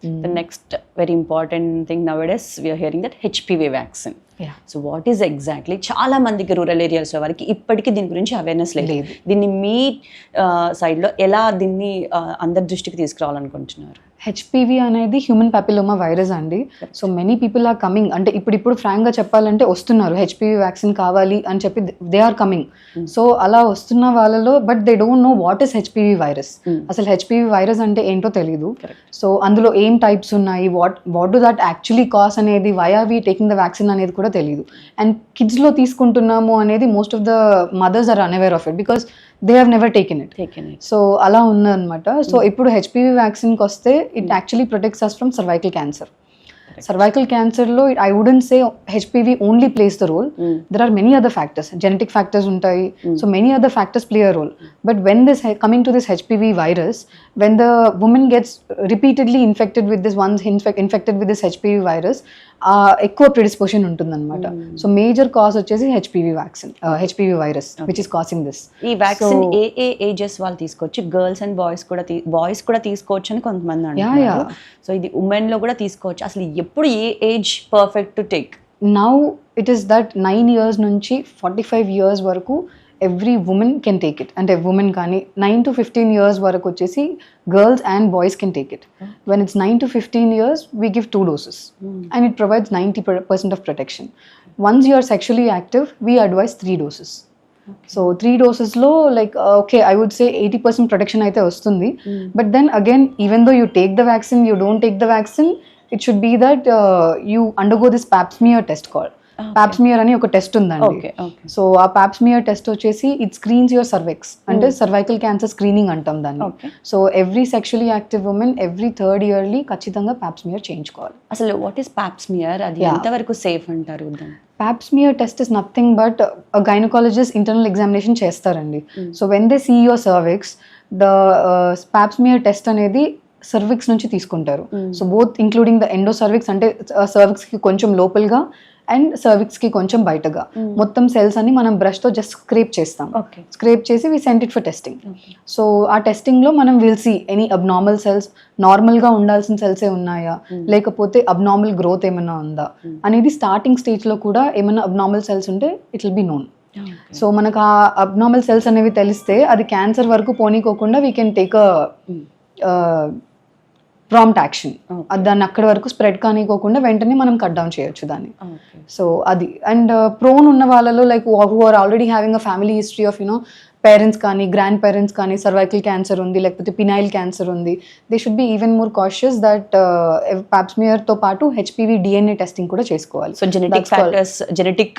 The next very important thing nowadays, we are hearing that HPV vaccine. So what is exactly, చాలా మందికి rural ఏరియాస్లో వారికి ఇప్పటికీ దీని గురించి అవేర్నెస్ లేదు. దీన్ని మీ సైడ్లో ఎలా దీన్ని అందరి దృష్టికి తీసుకురావాలనుకుంటున్నారు? హెచ్పివి అనేది హ్యూమన్ పాపిలోమా వైరస్ అండి. So many people are coming, అంటే ఇప్పుడు ఫ్రాంక్గా చెప్పాలంటే వస్తున్నారు హెచ్పివి వ్యాక్సిన్ కావాలి అని చెప్పి దే ఆర్ కమింగ్. సో అలా వస్తున్న వాళ్ళలో but they don't know what is HPV virus. అసలు హెచ్పివి వైరస్ అంటే ఏంటో తెలియదు. సో అందులో ఏం టైప్స్ ఉన్నాయి, what do that actually cause అనేది, why are we taking the vaccine అనేది కూడా తెలియదు. అండ్ కిడ్స్లో తీసుకుంటున్నాము అనేది most of the mothers are unaware of it because they have never taken it. So అలా ఉందన్నమాట. సో ఇప్పుడు హెచ్పివి వ్యాక్సిన్కి వస్తే it actually protects us from cervical cancer. Cervical cancer lo, I wouldn't say HPV only plays the role. There are many other factors, genetic factors untai, so many other factors play a role. But when this coming to this HPV virus, when the woman gets repeatedly infected with this once infected with this HPV virus, ఎక్కువ ప్రిడిస్పోషన్ ఉంటుందన్నమాట. So major cause వచ్చేసి HPV vaccine, HPV virus which is causing this. ఈ vaccine ఏ ages వాళ్ళు తీసుకోవచ్చు? Girls and boys కూడా తీసుకోవచ్చు అని కొంతమంది అంటున్నారు. సో ఇది ఉమెన్ లో కూడా తీసుకోవచ్చు. అసలు ఎప్పుడు ఏ age perfect to take? Now it is that 9 years నుంచి 45 years వరకు every women can take it. అంటే ఉమెన్ కానీ 9 to 15 years వరకు వచ్చేసి girls and boys can take it. When it's 9 to 15 years, we give 2 doses and it provides 90% of protection. Once you are sexually active, we advise 3 doses. So 3 doses lo, like okay, I would say 80% protection aithe vastundi. But then again, even though you take the vaccine, you don't take the vaccine, it should be that you undergo this pap smear test called pap smear అని ఒక test ఉందండి. So ఆ pap smear test వచ్చేసి it screens your cervix, అంటే cervical cancer screening అంటాం దాన్ని. So every sexually active women every 3rd yearly ఖచ్చితంగా pap smear చేయించుకోవాలి. అసలు వాట్ ఈస్ పాప్స్మియర్, అది ఎంతవరకు సేఫ్ అంటారు? Pap smear test is nothing but gynaecologist internal examination చేస్తారండి. So when they see your cervix, the pap smear test అనేది సర్విక్స్ నుంచి తీసుకుంటారు. So both including the endo cervix, అంటే సర్విక్స్ కి కొంచెం లోపలగా అండ్ సర్విక్స్ కి కొంచెం బయటగా మొత్తం సెల్స్ అని మనం బ్రష్ తో జస్ట్ స్క్రేప్ చేస్తాం. స్క్రేప్ చేసి we send it for testing. So ఆ టెస్టింగ్ లో మనం will see any abnormal cells, normal గా ఉండాల్సిన సెల్సే ఉన్నాయా లేకపోతే అబ్నార్మల్ గ్రోత్ ఏమైనా ఉందా అనేది స్టార్టింగ్ స్టేజ్ లో కూడా ఏమైనా అబ్నార్మల్ సెల్స్ ఉంటే it will be known. So మనకు ఆ అబ్నార్మల్ సెల్స్ అనేవి తెలిస్తే అది క్యాన్సర్ వరకు పోనీకోకుండా we can take prompt action. దాన్ని అక్కడి వరకు స్ప్రెడ్ కానికోకుండా వెంటనే మనం కట్ డౌన్ చేయొచ్చు దాన్ని. సో అది. అండ్ ప్రోన్ ఉన్న వాళ్ళలో like who are already having a family history of parents కానీ గ్రాండ్ పేరెంట్స్ కానీ సర్వైకల్ క్యాన్సర్ ఉంది లేకపోతే పినైల్ క్యాన్సర్ ఉంది, they should be even more cautious that pap smear తో పాటు హెచ్పివి డిఎన్ఏ టెస్టింగ్ కూడా చేసుకోవాలి. సో జెనెటిక్ ఫ్యాక్టర్స్, జెనెటిక్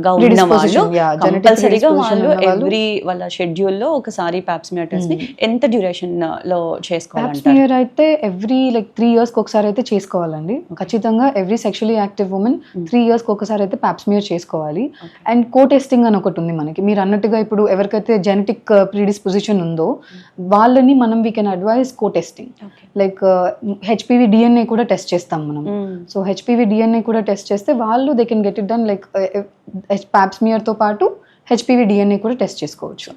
గా ఉన్న వాళ్ళు కంపల్సరీగా వాళ్ళు ఎవ్రీ వాళ్ళ షెడ్యూల్ లో ఒకసారి పాప్స్మియర్ టెస్ట్ ని ఎంత డ్యూరేషన్ లో చేసుకోవాలి? పాప్స్మియర్ అయితే ఎవ్రీ 3 years కి ఒకసారి అయితే చేసుకోవాలండి ఖచ్చితంగా. Every sexually active women 3 years కి ఒకసారి అయితే పాప్స్మియర్ చేసుకోవాలి. అండ్ కో టెస్టింగ్ అని ఒకటి ఉంది మనకి. మీరు అన్నట్టుగా ఇప్పుడు ఎవరికైతే జెనెటిక్ ప్రీడిస్పోజిషన్ ఉందో వాళ్ళని మనం we can advise co testing. Like HPV DNA కూడా టెస్ట్ చేస్తాం మనం. సో హెచ్పివి డిఎన్ఏ కూడా టెస్ట్ చేస్తే వాళ్ళు they can get it done like pap smear తో పాటు హెచ్పివి డిఎన్ఏ కూడా టెస్ట్ చేసుకోవచ్చు.